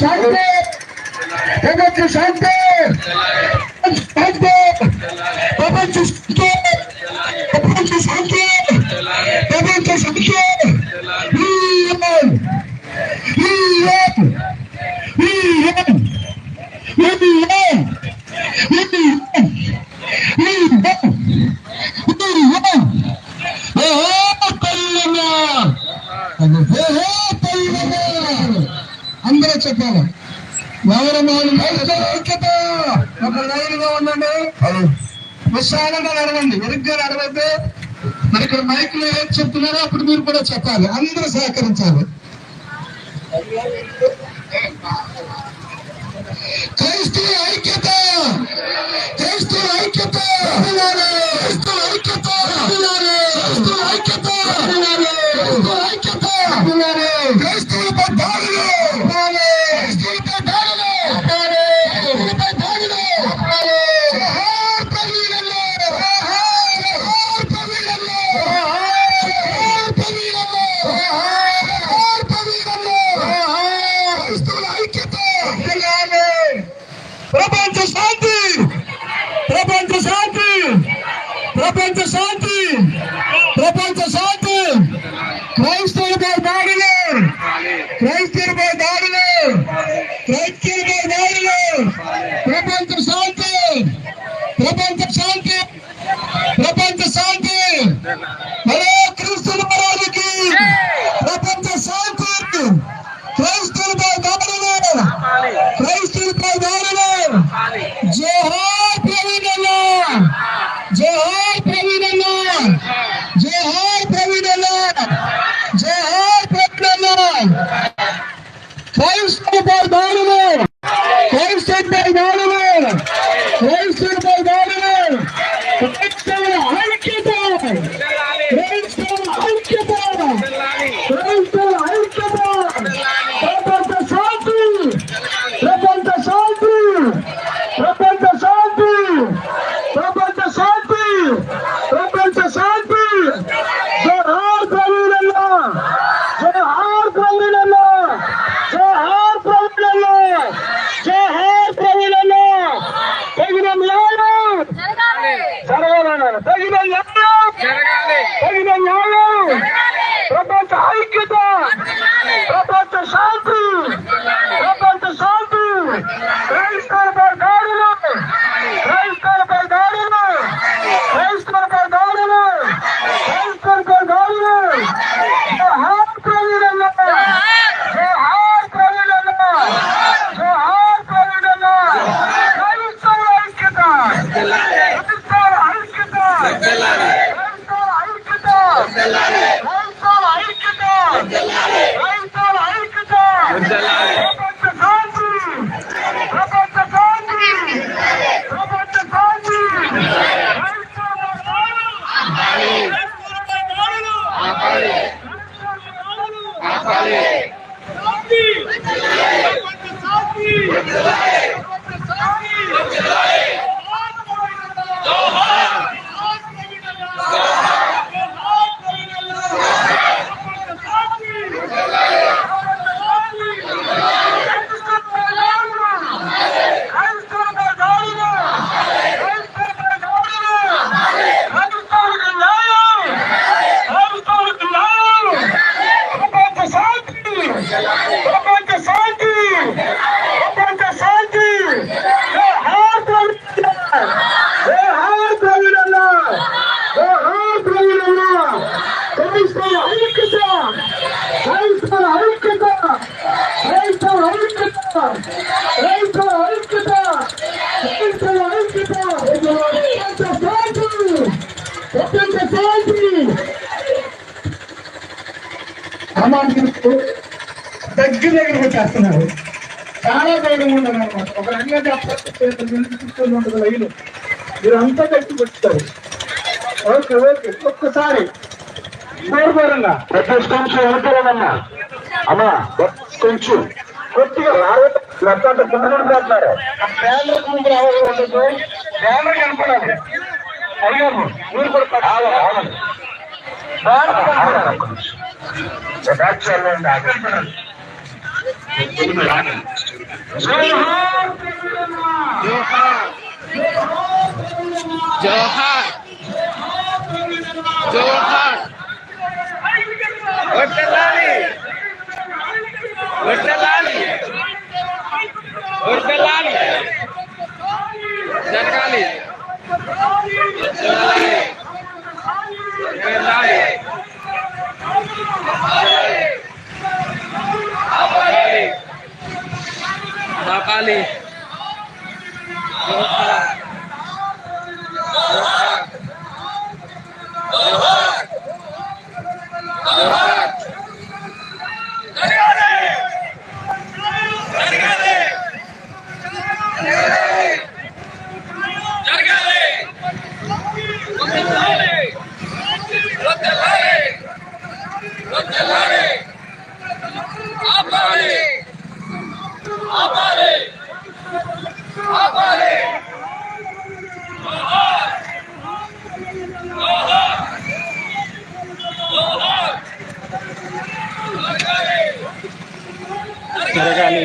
శాంతి ప్రపంచ శాంతి ప్రపంచ శాంతి ప్రపంచ శాంతి ప్రపంచ శాంతి అందరూ చెప్పాలి. ఎవరు ఐక్యత ఒక లైన్గా ఉండండి, విశాలంగా నడవండి, వెరుగ్గా నడవద్దు. మరి ఇక్కడ మైక్లో ఏం చెప్తున్నారో అప్పుడు మీరు కూడా చెప్పాలి. అందరూ సహకరించాలి. క్రైస్తవ ఐక్యత క్రైస్తవ ఐక్యత క్రైస్తవ ఐక్యత క్రైస్తవ ఐక్యత ఐక్యత క్రైస్తవులపై దాడులు క్రైస్తవులపై దాడులు క్రైస్తవులపై దాడులు ప్రపంచ శాంతి ప్రపంచ శాంతి ప్రపంచ శాంతి ప్రపంచ శాంతి క్రైస్తవులపై దాడులు క్రైస్తవులపై దాడులు క్రైస్తవులపై దాడులు ప్రపంచ శాంతి ప్రపంచ శాంతి ప్రపంచ శాంతి హలో క్రీస్తుల మహారాజుకి ప్రపంచ శాంతి క్రైస్తవులపై దాడులు క్రైస్తవులపై దాడులు జోహార్ ప్రవీణ్ జోహార్ ప్రవీణ్ జోహార్ ప్రవీణ్ జోహార్ ప్రవీణ్ క్రైస్తవులపై దాడులు క్రైస్తవులపై దాడులు క్రైస్తవులపై దాడులు క్రైస్తవుల ఐక్యత క్రైస్తవుల ఐక్యత క్రైస్తవుల ఐక్యత ప్రపంచ శాంతి ప్రపంచ శాంతి ప్రపంచ శాంతి ప్రపంచ శాంతి ప్రపంచ శాంతి జోహార్ ప్రవీణ్ జోహార్ ప్రవీణ్ జోహార్ ప్రవీణ్ జోహార్ ప్రవీణ్ తగిన న్యాయం జరగాలి తగిన న్యాయం తగిన న్యాయం ప్రపంచ ఐక్యత ప్రపంచ శాంతి ప్రపంచ శాంతి క్రైస్తవులపై దాడులు క్రైస్తవులపై దాడులు క్రైస్తవులపై దాడులు క్రైస్తవులపై దాడులు జోహార్ ప్రవీణ్ జోహార్ ప్రవీణ్ జోహార్ ప్రవీణ్ క్రైస్తవుల ఐక్యత క్రైస్తవుల ఐక్యత క్రైస్తవుల ఐక్యత క్రైస్తవుల ఐక్యత క్రైస్తవుల ఐక్యత ప్రపంచ శాంతి ప్రపంచ శాంతి ప్రపంచ శాంతి దగ్గర వచ్చేస్తున్నారు. చాలా దూరం ఉండదు అనమాట. ఒక రంగా ఉండదు లైలు మీరు అంతా కట్టి వచ్చారు. ఓకే ఓకే ఒక్కసారి దూరంగా కొంచెం వెళ్తారమ్మా అమ్మా కొంచెం కొద్దిగా బ్యానర్ ముందు రావాలి ఉండదు. బ్యానర్ కనపడాలి. అయ్యాము మీరు కూడా బ్యానర్ కనపడాలి. జోహార్ జోహార్ వర్ధిల్లాలి వర్ధిల్లాలి వర్ధిల్లాలి జరగాలి జరగాలి జరగాలి ఆపాలి జోహార్ జరగాలి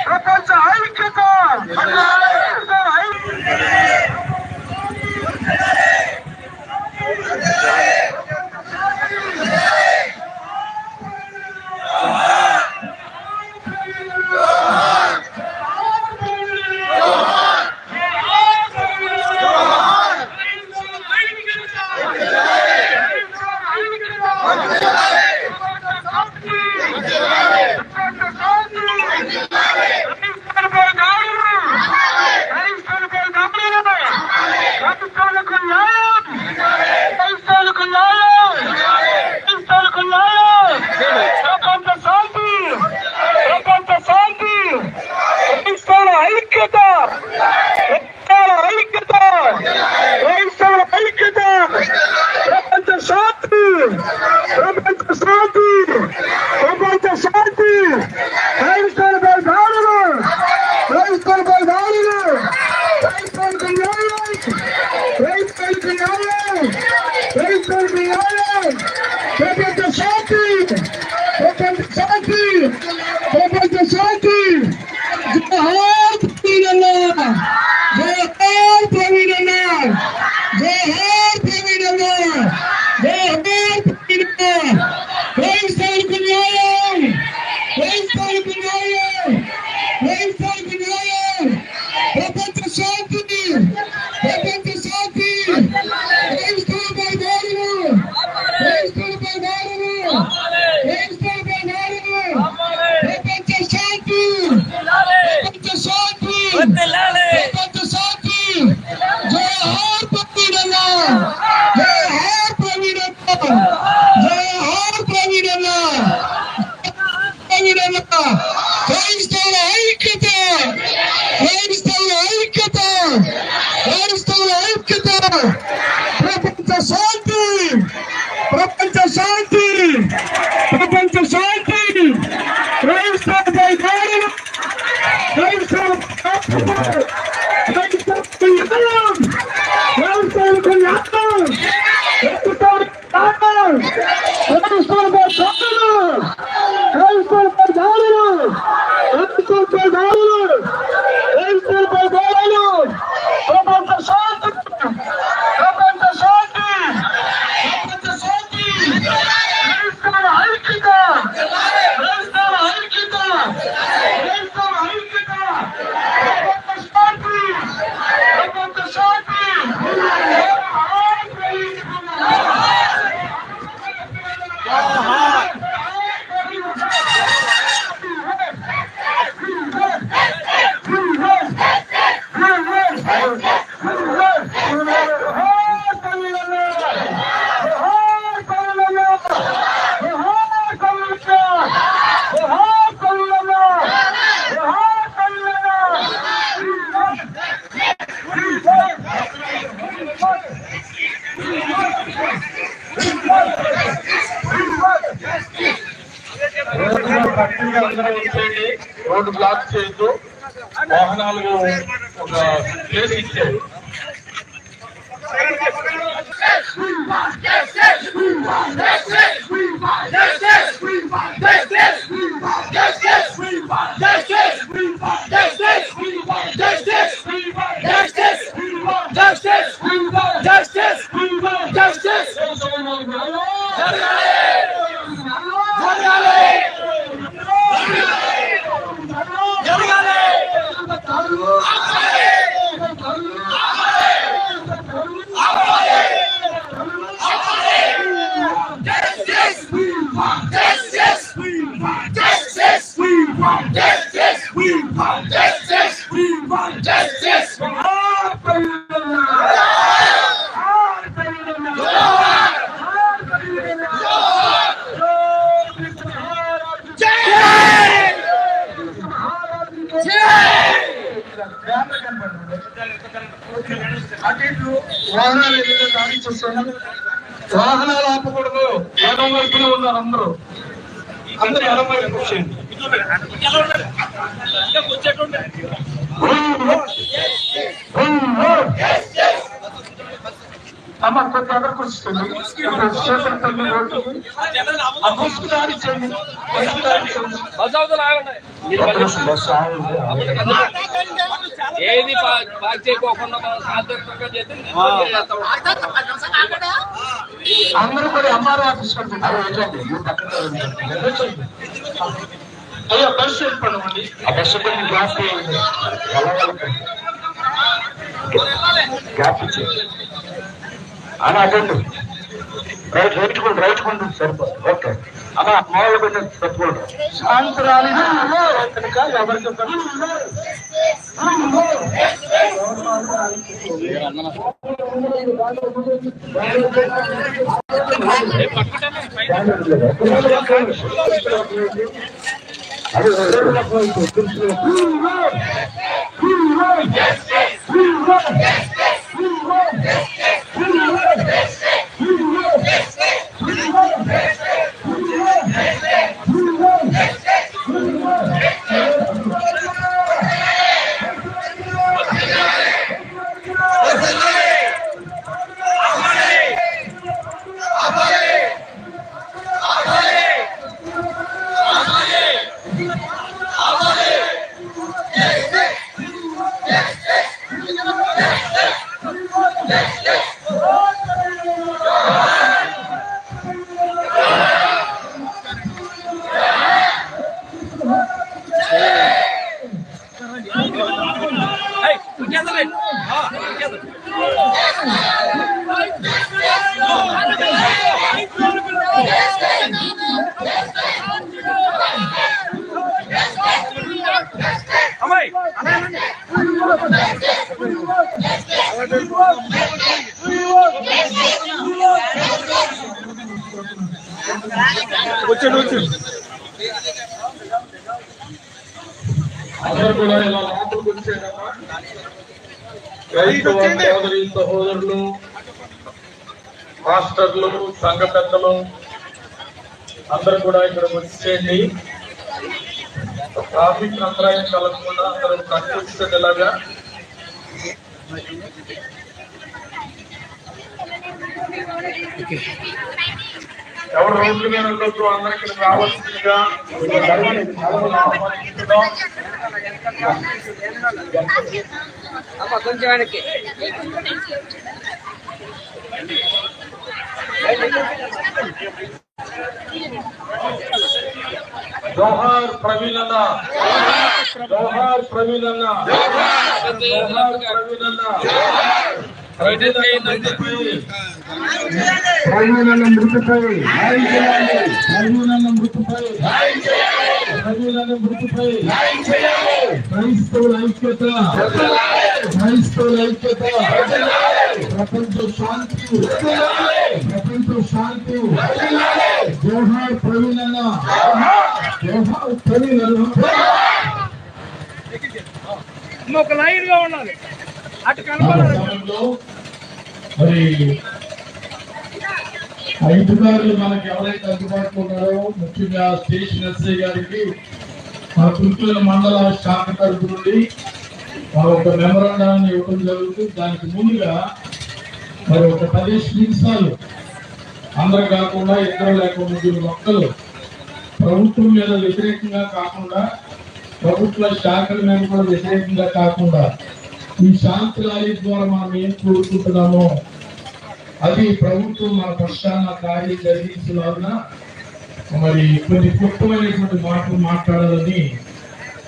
ప్రపంచ ఐక్యత శాంతి భక్తులుగా అందరూ వచ్చేయండి, రోడ్డు బ్లాక్ చేయొద్దు, వాహనాలు ఒక ప్లేస్ ఇచ్చారు. వాహనాలు ఆపకూడదు, ఎడం వైపునే ఉన్నారు అందరూ ఎడం వైపు వచ్చేయండి. అమ్మ కొంచెం ఎక్కడ కూర్చుంది, స్టేషన్ తల్లి రోడ్డు ఆ బస్సు దాడిచ్చండి, ఏది బాగా చేయకోకుండా అందరూ కూడా ఎంఆర్ఓ ఆఫీస్ అయ్యా బస్సు వెళ్ళిపోండి, ఆ బస్సు కొన్ని గ్యాప్ గ్యాప్ ఇచ్చేది అలా అటెండ్ రైట్ కొండు సరిపోదు. ఓకే అలా మామూలు కొంచెం తప్పుకోండి. సాయంత్రాలు ఎవరికి అందరూ కూడా ఇలా లోపలికి వచ్చేటమ్మా. క్రైస్తవ సోదరి సహోదరులు, మాస్టర్లు, సంఘ పెద్దలు అందరూ కూడా ఇక్కడ వచ్చేయండి. ట్రాఫిక్ అంతరాయం కలగకుండా అందరూ కనిపించేలాగా ఎవరు రోడ్ల మీద ఉండొచ్చు, అందరికి రావాల్సిందిగా జోహార్ ప్రవీణ్ అన్న, జోహార్ ప్రవీణ్ అన్న, జోహార్ ప్రవీణ్ అన్న. ప్రవీణన్న మృతిపై, ప్రవీణన్న మృతిపై, ప్రవీణన్న మృతిపై క్రైస్తవుల ఐక్యత, క్రైస్తవుల ఐక్యత, ప్రపంచ శాంతి, ప్రపంచ శాంతి. జోహార్ ప్రవీణన్న, జోహార్ ప్రవీణన్న. ఒక లైన్ గా ఉండాలి, అటు కనపడాలి. మరి అధికారులు మనకి ఎవరైతే అందుబాటులో ఉన్నారో ముఖ్యంగా స్టేషన్ ఎస్ఐ గారికి మన పుత్తూరు మండల శాఖ తరపు నుండి ఒక మెమరాండాన్ని ఇవ్వడం జరుగుతుంది. దానికి ముందుగా మరి ఒక 10 నిమిషాలు అందరూ కాకుండా ఇద్దరు లేకుండా ముగ్గురు మొక్కలు ప్రభుత్వం మీద వ్యతిరేకంగా కాకుండా ప్రభుత్వ శాఖల మీద కూడా వ్యతిరేకంగా కాకుండా ఈ శాంతి ర్యాలీ ద్వారా మనం ఏం కోరుకుంటున్నామో అది ప్రభుత్వం మన పక్షాన కార్యం జరిగించలాగా మరి కొన్ని క్లుప్తమైనటువంటి మాటలు మాట్లాడాలని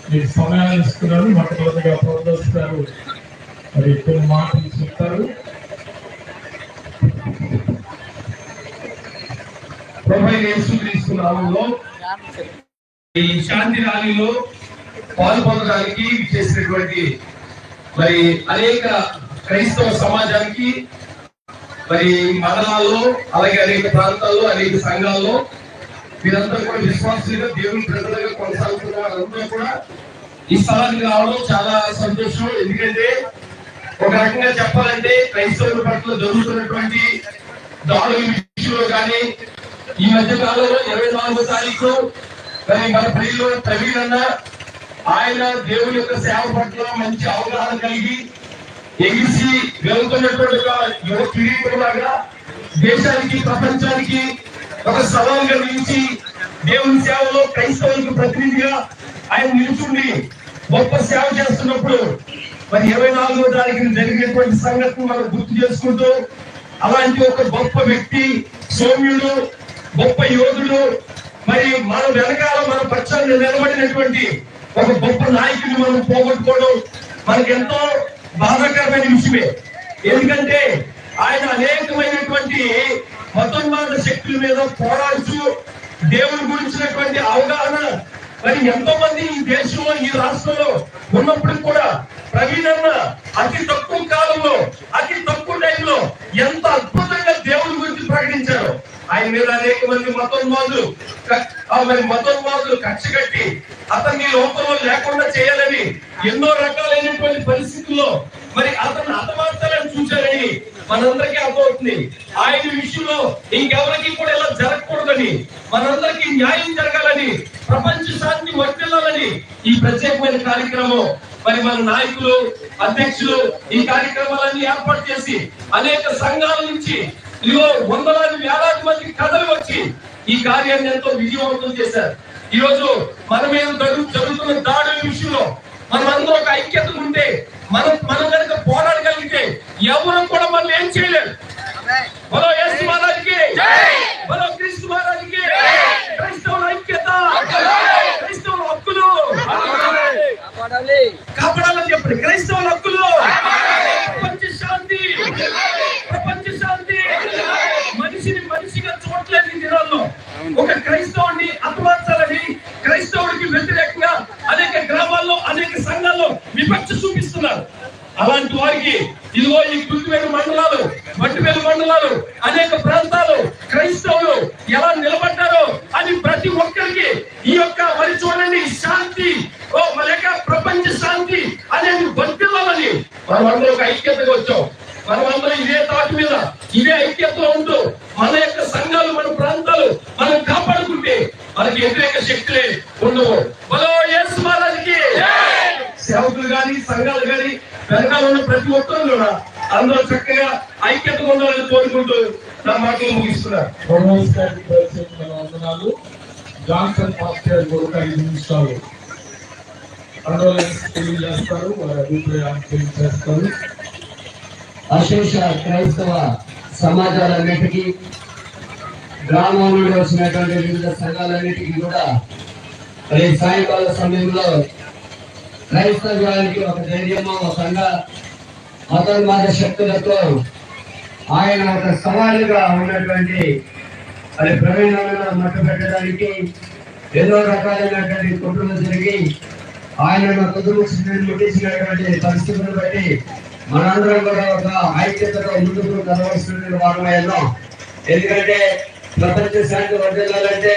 మీరు సమయాన్ని ఇస్తున్నారు. మొట్టమొదటిగా ప్రొఫెసర్ గారు మరి కొన్ని మాటలు చెప్తారు. ప్రభుత్వంలో ఈ శాంతి ర్యాలీలో పాల్గొనడానికి చేసినటువంటి మరి అనేక క్రైస్తవ సమాజానికి మరి మండలాల్లో అలాగే అనేక ప్రాంతాల్లో అనేక సంఘాల్లో మీరంతా కూడా విశ్వాసులుగా దేవుని ప్రజలుగా కొనసాగుతున్న వారందరూ కూడా ఈ స్థలానికి రావడం చాలా సంతోషం. ఎందుకంటే ఒక రకంగా చెప్పాలంటే క్రైస్తవుల పట్ల జరుగుతున్నటువంటి దాడుల విషయంలో కానీ ఈ మధ్య కాలంలో 24వ తారీఖు మరి మన ప్రియులు ప్రవీణ్ అన్న ఆయన దేవుని యొక్క సేవ పట్ల మంచి అవగాహన కలిగి ఎగిసి వెళ్తున్నటువంటి యువ కిరీటులాగా దేశానికి ప్రపంచానికి ఒక సవాల్గా నిలిచి దేవుని సేవలో క్రైస్తవులకు ప్రతినిధిగా ఆయన నిలుచుండి గొప్ప సేవ చేస్తున్నప్పుడు మరి 24వ తారీఖున జరిగినటువంటి సంఘటన మనం గుర్తు చేసుకుంటూ అలాంటి ఒక గొప్ప వ్యక్తి సౌమ్యుడు గొప్ప యోధుడు మరి మన వెనకాల మన పక్షాన్ని నిలబడినటువంటి ఒక గొప్ప నాయకుడిని మనం పోగొట్టుకోవడం మనకి ఎంతో బాధాకరమైన విషయమే. ఎందుకంటే ఆయన అనేకమైనటువంటి మతోన్మాద శక్తుల మీద పోరాడుతూ దేవుని గురించినటువంటి అవగాహన మరి ఎంతో మంది ఈ దేశంలో ఈ రాష్ట్రంలో ఉన్నప్పుడు కూడా ప్రవీణ్ అన్న అతి తక్కువ కాలంలో అతి తక్కువ టైంలో ఎంత అద్భుతంగా దేవుని గురించి ప్రకటించారు. ఆయన మీద అనేక మంది మతోన్మాదులు కక్ష కట్టి అతన్ని లోకంలో లేకుండా చేయాలని ఎన్నో రకాలైనటువంటి పరిస్థితుల్లో మరి అతన్ని హతమార్చాలని చూశారని మనందరికీ అర్థమవుతుంది. ఆయన విషయంలో ఇంకెవరికి కూడా ఇలా జరగకూడదని మనందరికీ న్యాయం జరగాలని ప్రపంచ శాంతి వర్తిల్లాలని ఈ ప్రత్యేకమైన కార్యక్రమం మరి మన నాయకులు అధ్యక్షులు ఈ కార్యక్రమాలన్నీ ఏర్పాటు చేసి అనేక సంఘాల నుంచి ఇదిగో వందలాది వేలాది మంది కథలు వచ్చి ఈ కార్యాన్ని ఎంతో విజయవంతం చేశారు. ఈ రోజు మన మీద జరుగుతున్న దాడుల విషయంలో మనం అందరూ ఒక ఐక్యత ఉంటే మనం కనుక పోరాడగలిగితే ఎవరు కూడా మనం ఏం చేయలేరు. బలో యేసు మహారాజుకి బలో క్రీస్తు మహారాజుకి క్రైస్తవుల ఐక్యత క్రైస్తవుల హక్కులు కాపాడాలని చెప్పండి. క్రైస్తవుల హక్కులు ప్రపంచ శాంతి మనిషిగా చూడలేదు ఈ దినాల్లో. ఒక క్రైస్తవుడిని హతమార్చాలని క్రైస్తవుడికి వ్యతిరేకంగా అనేక గ్రామాల్లో అనేక సంఘాల్లో విపక్ష చూపిస్తున్నారు. అలాంటి వారికి ఇదిగో ఈ కుర్తివేలు మండలాలు మట్టివేలు మండలాలు అనేక ప్రాంతాలు క్రైస్తవులు ఎలా నిలబడ్డారో అని ప్రతి ఒక్కరికి ఈ యొక్క మరి చూడండి శాంతి లేక ప్రపంచ శాంతి అనేది వర్తిల్లాలని మనమందరూ ఒక ఐక్యతగా వచ్చాం. మనమందరం ఇదే తాటి మీద ఇదే ఐక్యతలో ఉంటూ మన యొక్క సంఘాలు మన ప్రాంతాలు మనం కాపాడుకుంటే మనకి వ్యతిరేక శక్తులే ఉండవు. బలో యేసు మహారాజుకి సేవకులు గాని సంఘాలు గాని వెనకాల ఉన్న ప్రతి ఒక్కరు కూడా అందరూ చక్కగా ఐక్యతగా ఉండాలని కోరుకుంటూ నా మాటలు ముగిస్తున్నారు. జాన్సన్ పాస్టర్ ఒక 5 నిమిషాలు తెలియజేస్తారు, వారి అభిప్రాయాన్ని తెలియజేస్తారు. అశేష క్రైస్తవ సమాజాలన్నిటికీ గ్రామం నుండి వచ్చినటువంటి వివిధ సంఘాలన్నిటికీ కూడా సాయంకాల సమయంలో క్రైస్తవానికి ఒక ధైర్యము ఒక మతోన్మాద శక్తులతో ఆయన ఒక సవాలుగా ఉన్నటువంటి అది ప్రవీణాలను మట్టు పెట్టడానికి ఎన్నో రకాలైనటువంటి కుట్రలు జరిగి ఆయనను ముట్టించినటువంటి పరిస్థితులను బట్టి మనందరం కూడా ఒక ఐక్యతతో ముందుకు నడవలసిన వారమయ్యాం. ఎందుకంటే ప్రపంచ శాంతి వర్ధిల్లాలంటే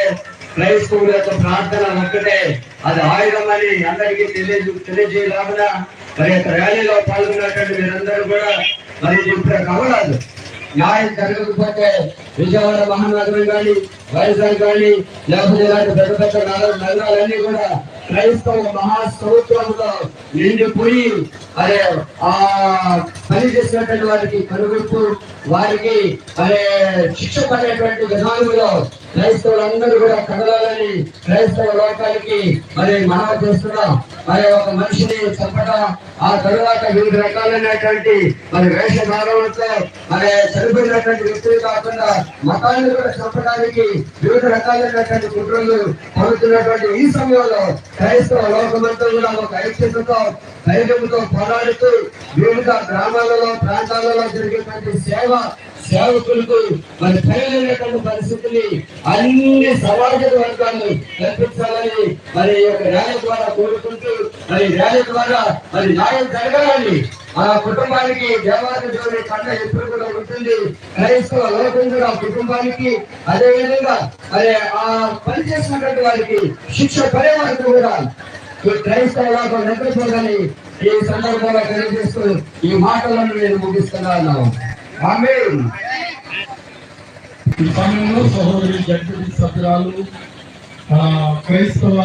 క్రైస్తవుల యొక్క ప్రార్థన ఒక్కటే అది ఆయుధం అని అందరికీ తెలియజేయలాగా మరి యొక్క ర్యాలీలో పాల్గొన్నటువంటి మీరందరూ కూడా మరి ఇప్పుడు కవరాదు న్యాయం జరగకపోతే విజయవాడ మహానగరం కానీ వైజాగ్ కానీ లేకపోతే ఇలాంటి పెద్ద పెద్ద నగరాలన్నీ కూడా క్రైస్తవ మహాసముద్రంలో నిండిపోయి అదే ఆ పని చేసినటువంటి వారికి కనుగొట్టు వారికి అదే శిక్ష పడేటువంటి విధానంలో క్రైస్తవులందరూ కూడా కదలాలని క్రైస్తవ లోకానికి మరి మనవి చేస్తున్నాం. మరి ఒక మనిషిని చంపడం, ఆ తరువాత వివిధ రకాలైనటువంటి మరి వేషధారణలతో మరి చనిపోయినటువంటి వ్యక్తులు కాకుండా మతాన్ని కూడా చంపడానికి వివిధ రకాలైనటువంటి కుట్రలు పడుతున్నటువంటి ఈ సమయంలో క్రైస్తవ లోకమంతా కూడా ఒక ఐక్యతతో ధైర్యంతో పోరాడుతూ వివిధ గ్రామాలలో ప్రాంతాలలో జరిగేటువంటి సేవకులకు మరి సరైనటువంటి పరిస్థితిని అన్ని సమాజ వర్గాలు కల్పించాలని మరి ర్యాలీ ద్వారా కోరుకుంటూ మరి ర్యాలీ ద్వారా మరి న్యాయం జరగాలని ఆ కుటుంబానికి దేవాలయ దేవుని కన్న ఎప్పుడు కూడా ఉంటుంది. క్రైస్తవ లోకం కూడా కుటుంబానికి అదే విధంగా మరి ఆ పని చేసినటువంటి వారికి శిక్ష పడే వరకు కూడా క్రైస్తవ లోకం నిద్రపోదని ఈ సందర్భంగా తెలియజేస్తూ ఈ మాటలను నేను ముగిస్తున్నాను. ఆమేన్. ఈ సమయంలో సహోదరి జడ్పీ సభ్యురాలు క్రైస్తవ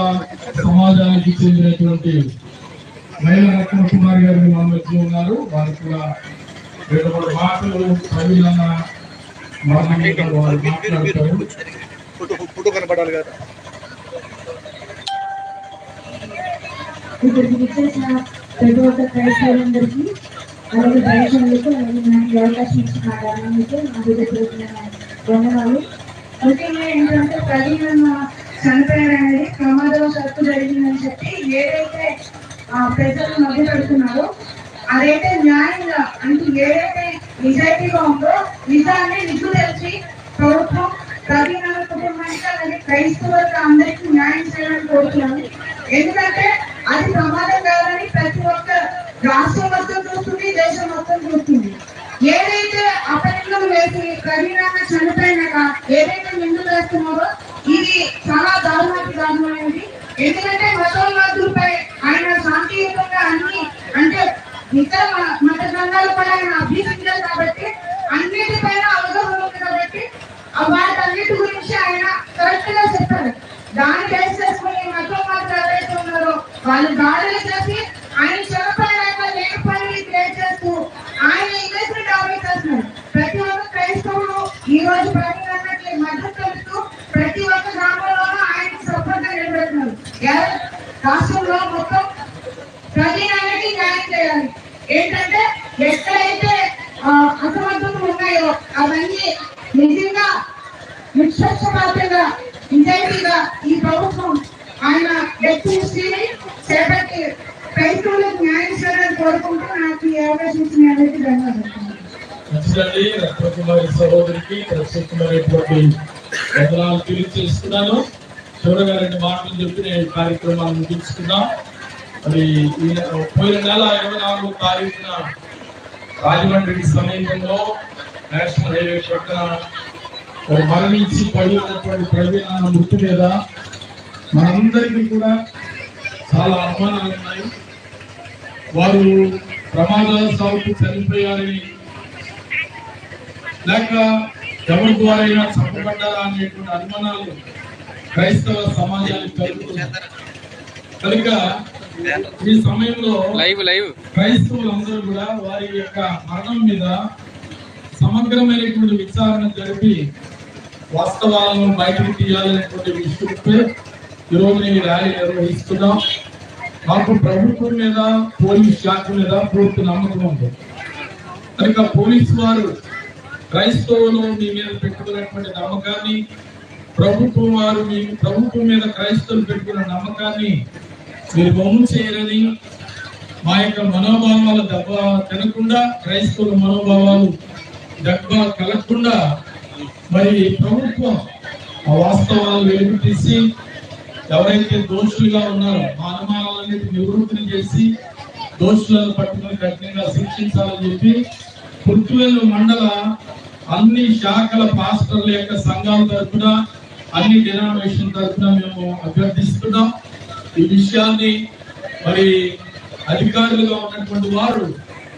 సమాజానికి చెందినటువంటి మహిళ రత్న కుమార్ గారు మా మధ్య ఉన్నారు. వారు కూడా 2-3 మాటలు ప్రవీణన్న వారు మాట్లాడతారు. ఫోటో కనపడాలి కదా. ఇక్కడికి విచ్చేసిన ప్రతి ఒక్క క్రైస్తవులందరికీ అలాగే దైవజనులకు అలాగే అవకాశం ఇచ్చిన మీకు నా హృదయపూర్వకమైన ధన్యవాదాలు. ముఖ్యంగా ఏంటంటే ప్రవీణ చనిపోయారనేది ప్రమాదవశాత్తు జరిగిందని చెప్పి ఏదైతే ప్రజలు మధ్య పెడుతున్నారో అదైతే న్యాయంగా అంటే ఏదైతే నిజాయితీగా ఉందో నిజాన్ని నిగ్గు తెలిసి ప్రభుత్వం ప్రవీణ కుటుంబానికి అలాగే క్రైస్తవులకు అందరికీ న్యాయం చేయాలని కోరుతున్నాను. ఎందుకంటే అది ప్రమాదం కాదని ప్రతి ఒక్క రాష్ట్రం మొత్తం చూస్తుంది, దేశం మొత్తం చూస్తుంది. ఏదైతే అపనిందలు వేసి ప్రవీణ చనిపోయినాక ఏదైతే నిందలు వేస్తున్నారో ఇది చాలా దారుణమైనది. ఎందుకంటే మతోన్మాదులపై ఆయన శాంతియుతంగా అన్ని అంటే ఇతర మత గ్రంథాలు కూడా ఆయన అభ్యసించారు కాబట్టి అన్నిటిపైన అవగాహన ఉంది కాబట్టి వాటన్నిటి గురించి ఆయన కరెక్ట్ గా చెప్పారు. దాన్ని బేస్ చేసుకుని మతోన్మాదులు ఎవరైతే ఉన్నారో వాళ్ళు దాడులు చేసి ఆయన చనిపోయినాక లేని పని క్రియేట్ చేస్తూ ఆయన ఇంగ్లీష్ డెవలప్ చేస్తున్నారు. ప్రతి ఒక్క క్రైస్తవులు ఈ రోజు ప్రవీణకి మద్దతు తెలుస్తూ ప్రతి ఒక్క గ్రామంలోనూ ఆయనకు సపోర్ట్ గా నిలబెడుతున్నారు. రాష్ట్రంలో మొత్తం ప్రవీణకి న్యాయం చేయాలి. ఏంటంటే ఎక్కడైతే అసమర్థతలు ఉన్నాయో అవన్నీ నిజంగా నిష్పక్షపాతంగా నిజాయితీగా ఈ ప్రభుత్వం ఆయన వ్యక్తిని చేపట్టి క్రైస్తవులకు న్యాయం చేయాలని కోరుకుంటూ నాకు ఈ అవకాశం ఇచ్చిన అందరికీ ధన్యవాదాలు. రత్నకుమారి సహోదరికి ప్రత్యేకమైనటువంటి వందనాలు తెలియజేస్తున్నాను. చివరగా 2 మాటలు చెప్పి నేను కార్యక్రమాన్ని ముగించుకున్నాం. మరి పోయిన నెల 24వ తారీఖున రాజమండ్రి సమీపంలో నేషనల్ హైవే పక్కన మరణించి పడి ఉన్నటువంటి ప్రవీణ మృతి మీద మనందరికీ కూడా చాలా అనుమానాలు ఉన్నాయి. వారు ప్రమాదవశాత్తు చనిపోయారని లేక ఎవరి ద్వారా చంపబడ్డారా అనేటువంటి అనుమానాలు క్రైస్తవ సమాజానికి కలుగుతున్నాయి. కనుక ఈ సమయంలో క్రైస్తవులందరూ కూడా వారి యొక్క మరణం మీద సమగ్రమైనటువంటి విచారణ జరిపి వాస్తవాలను బయటకు తీయాలనేటువంటి విషయంపై ఈరోజు నేను ర్యాలీ నిర్వహిస్తున్నాం. మాకు ప్రభుత్వం మీద పోలీస్ శాఖ మీద పూర్తి నమ్మకం ఉంది. కనుక పోలీసు వారు క్రైస్తవులు మీ మీద పెట్టుకున్నటువంటి నమ్మకాన్ని, ప్రభుత్వం వారు మీ ప్రభుత్వం మీద క్రైస్తవులు పెట్టుకున్న నమ్మకాన్ని మీరు బొమ్మ చేయరని, మా యొక్క మనోభావాలు దెబ్బ తినకుండా, క్రైస్తవుల మనోభావాలు దెబ్బ కలగకుండా మరి ప్రభుత్వం ఆ వాస్తవాలు వెలుగు తీసి ఎవరైతే దోషులుగా ఉన్నారో ఆ అనుమానాలన్నిటి నివృత్తిని చేసి దోషులను పట్టుకుని కఠినంగా శిక్షించాలని చెప్పి పుత్తూరు మండల అన్ని శాఖల పాస్టర్ల యొక్క సంఘాల తరఫున, అన్ని డినామినేషన్ తరఫున మేము అభ్యర్థిస్తున్నాం. ఈ విషయాన్ని మరి అధికారులుగా ఉన్నటువంటి వారు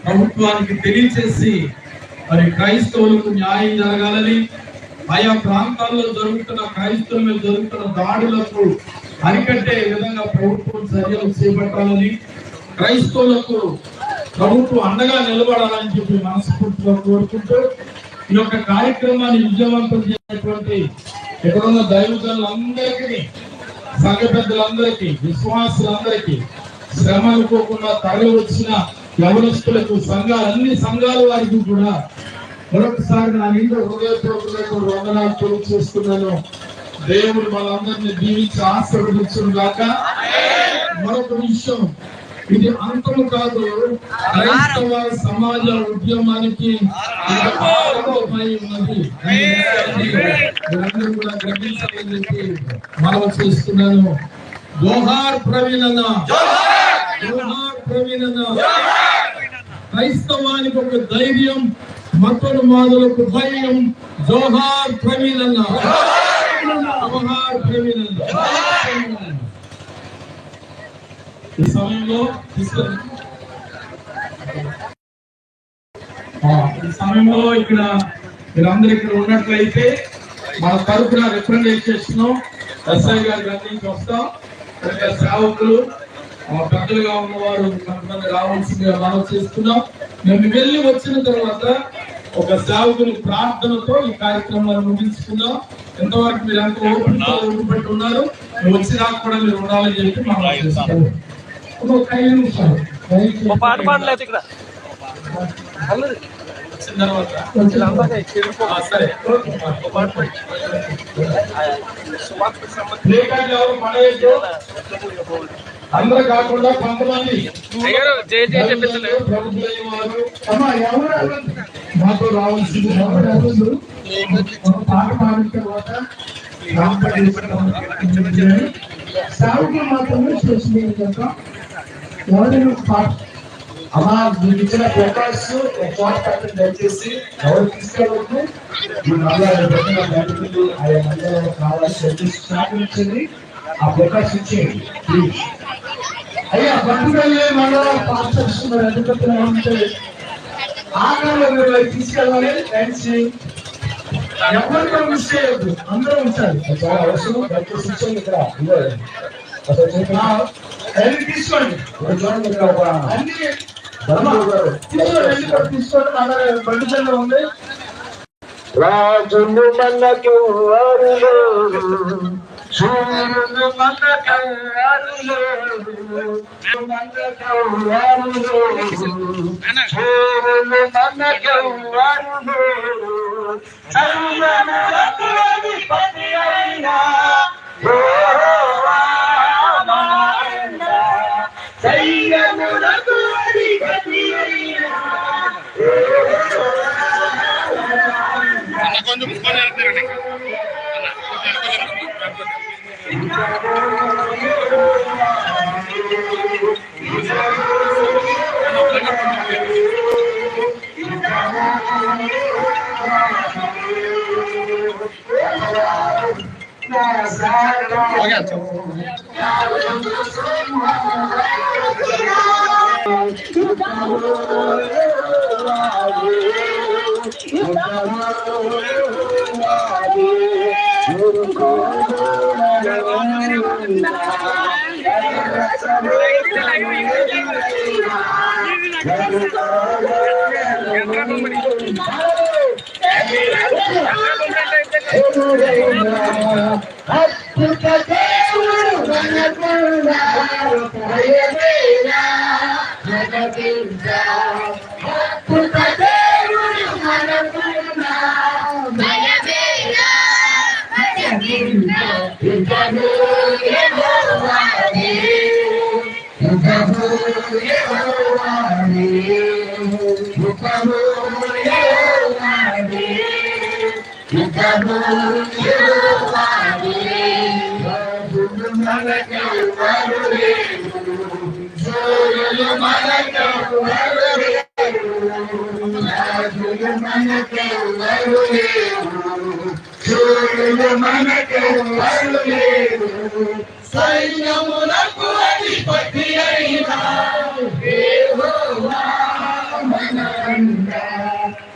ప్రభుత్వానికి తెలియచేసి మరి క్రైస్తవులకు న్యాయం జరగాలని, ఆయా ప్రాంతాల్లో జరుగుతున్న క్రైస్తవుల మీద జరుగుతున్న దాడులకు అరికట్టే విధంగా ప్రభుత్వం చర్యలు చేపట్టాలని, క్రైస్తవులకు ప్రభుత్వం అండగా నిలబడాలని చెప్పి మనస్ఫూర్తిగా కోరుకుంటూ ఈ యొక్క కార్యక్రమాన్ని విజయవంతం చేసినటువంటి ఇక్కడున్న దైవజనులందరికీ, సంఘ పెద్దలందరికీ, విశ్వాసులందరికీ, శ్రమ అనుకోకుండా తరలి వచ్చిన యవనస్తులకు, అన్ని సంఘాల వారికి కూడా మరొకసారి నా నిండు హృదయపూర్వక వందనాలు తెలియజేస్తున్నాను. దేవుడు మనందరినీ దీవించి ఆశీర్వదించును గాక. మరొక విషయం, ఇది అంతము కాదు, క్రైస్తవ సమాజ ఉద్యమానికి ఉన్నది. మీరందరూ కూడా గ్రహించాలని చెప్పి మనం చేస్తున్నాను. జోహార్ ప్రవీణ్ అన్న, జోహార్ ప్రవీణ్ అన్న. క్రైస్తవానికి ఒక ధైర్యం, మతోను మాదులకు భయం. జోహార్ ప్రవీణ్ అన్న, జోహార్ ప్రవీణ్ అన్న. ఈ సమయంలో ఇక్కడ మీరందరూ ఇక్కడ ఉన్నట్లయితే మన తరఫున రిప్రజెంటేషన్ ఎస్ఐ గారి నుంచి వస్తాం. సేవకులు పెద్దలుగా ఉన్నవారు కొంతమంది రావాల్సిందిగా మనం చేస్తున్నాం. మేము వెళ్ళి వచ్చిన తర్వాత ఒక సేవకుని ప్రార్థనతో ఈ కార్యక్రమాన్ని ముగించుకుందాం. ఎంతవరకు మీరు ఎంత ఓపిక ఉన్నారు, వచ్చినా కూడా మీరు ఉండాలని చెప్పి మనం చేస్తాం. ఒక 5 నిమిషాలు పాట పాడలేదు ఇక్కడ వచ్చిన తర్వాత సరే అందరూ కాకుండా కొంతమంది మాతో రావాల్సింది పాట పాడిన తర్వాత సాగుకు మాత్రమే చేసింది. ఎవరైనా పాట అమ్మా మీకు ఇచ్చిన పేపర్స్ దయచేసి ఎవరు తీసుకెళ్ళవద్దు. కావాల్సింది ఆ పేపర్స్ ఇచ్చేయండి ప్లీజ్. అయ్యా బంధువులు మండలం పాస్టర్స్ అధిపతులు ఉంటే ఆకారంలో మీరు తీసుకెళ్ళాలి. ఫ్రెండ్స్ ఎవరితో మిస్ చేయవద్దు, అందరూ ఉంచాలి. చాలా అవసరం. దయచేసి ఇచ్చేయండి. ఇక్కడ అన్ని తీసుకోండి, అన్ని తీసుకోండి. మన బండిలో ఉంది. రాజులు మనకు సూర్యులు మనకు సూర్యులు కొంచెం సైన్యములకు అధిపతి అయిన యెహోవా మన అండ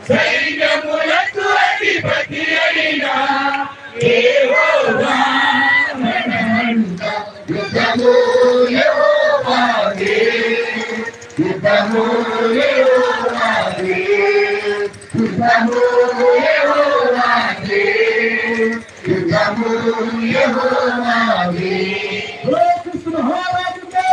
సైన్యములకు అధిపతి అయిన యెహోవా యుద్ధము యెహోవాదే, యుద్ధము యెహోవాదే, యుద్ధము యెహోవాదే, యుద్ధము యెహోవాదే. కృష్ణ మహారాజుకే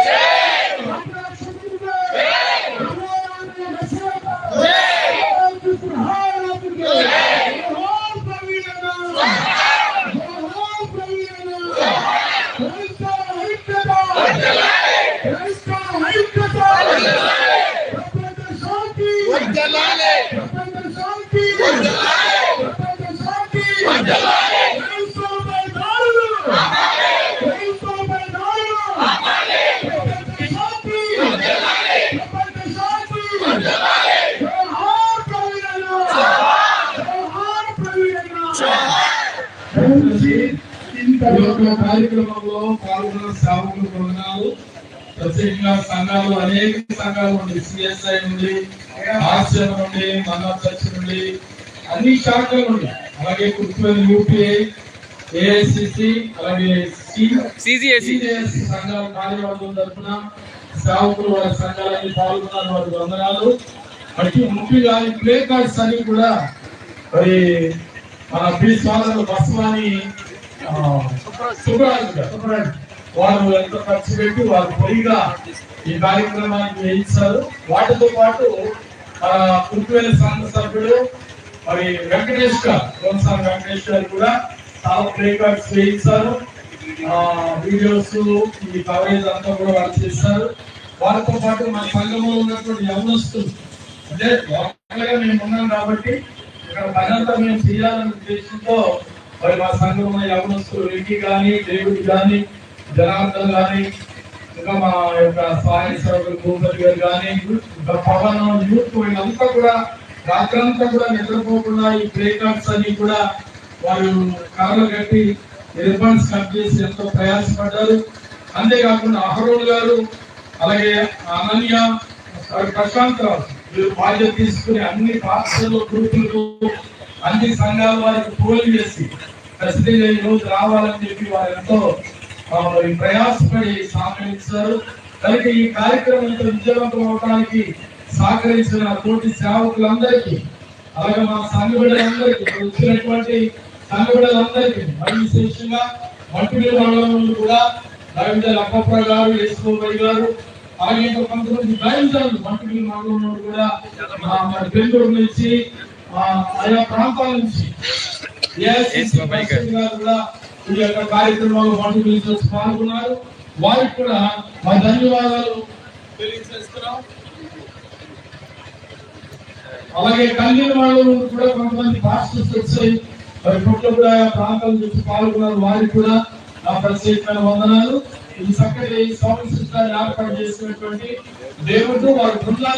కార్యక్రమంలో పాల్గొన్న సేవకులు వందనాలు. ప్రత్యేకంగా సంఘాలు, అనేక సంఘాలు నుండి, సిఎస్ఐ నుండి, ఆశ్రమం నుండి, మన చర్చ్ నుండి, అన్ని శాఖల నుండి, అలాగే కుటుంబం యూపీఐ, ఏఐసిసి, అలాగే సిజిఎస్ సంఘాల కార్యవర్గం తరఫున సేవకులు వారి సంఘాలన్నీ పాల్గొన్నారు. వారి వందనాలు. బట్టి ముఖ్యంగా ఈ ప్లే కార్డ్స్ అన్ని కూడా మరి మన బి సోదరులు బస్వాని సుబ్రాజ్ వారు ఎంతో ఖర్చు పెట్టి వారు పొడిగా ఈ కార్యక్రమానికి వేయించారు. వాటితో పాటు కుర్తువేలి సంఘ సభ్యుడు మరి వెంకటేష్ గారు కూడా చాలా ప్లే కార్డ్స్ వేయించారు. వీడియోస్, ఈ కవరేజ్ అంతా కూడా వాళ్ళు చేస్తారు. వారితో పాటు మన సంఘంలో ఉన్నటువంటి యవనస్తులు, అంటే లోకల్గా మేము ఉన్నాం కాబట్టి ఇక్కడ పనంతా మేము చేయాలనే ఉద్దేశంతో మరి మా సంఘంలో యవనస్తులు రెడ్డి కానీ, డేవిడ్ కానీ, జనార్దన్ కానీ, ఇంకా మా యొక్క సహాయ సేవకులు భూపతి గారు కానీ, ఇంకా పవన్ యూత్ వీళ్ళంతా కూడా రాత్రంతా కూడా నిద్రపోకుండా ఈ ప్లే కార్డ్స్ అన్ని కూడా వారు కర్రలు కట్టి రిబ్బన్స్ కట్ చేసి ఎంతో ప్రయాసపడ్డారు. అంతేకాకుండా అహరోన్ గారు, అలాగే అనన్య, ప్రశాంత్ రావు వీరు బాధ్యత తీసుకుని అన్ని పాఠశాలలో గ్రూపులకు, అన్ని సంఘాల వారికి పోలింగ్ చేసి ఖచ్చితంగా ఈ రోజు రావాలని చెప్పి వారు ఎంతో ప్రయాసపడి సహకరించారు. కనుక ఈ కార్యక్రమం విజయవంతం అవడానికి సహకరించిన తోటి సేవకులందరికీ, అలాగే మా సంఘ బిడ్డలందరికీ, వచ్చినటువంటి సంఘ బిడ్డలందరికీ, మరి విశేషంగా మంటిలి మండలంలో కూడా రవీంద్ర లక్కప్ర గారు, యశ్వభాయ్ గారు, అలాగే ఇంకా కొంతమంది బయలుదేరు మంటిలి మండలంలో కూడా బెంగళూరు నుంచి, ఆయా ప్రాంతాల నుంచి కూడా ఈ యొక్క కార్యక్రమంలో మంటిలి నుంచి పాల్గొన్నారు. వారికి కూడా మా ధన్యవాదాలు తెలియజేస్తున్నాం. అలాగే కళ్యాణ వాళ్ళు కూడా కొంతమంది పాస్టర్స్ వచ్చాయి, మరి పుట్ల ప్రాంతాల నుంచి పాల్గొన్నారు. వారికి కూడా నా ప్రత్యేకమైన వందనాలు. ఈ చక్కటి సౌండ్ సిస్టమ్ ఏర్పాటు చేసినటువంటి దేవుడు వారి బృందాలు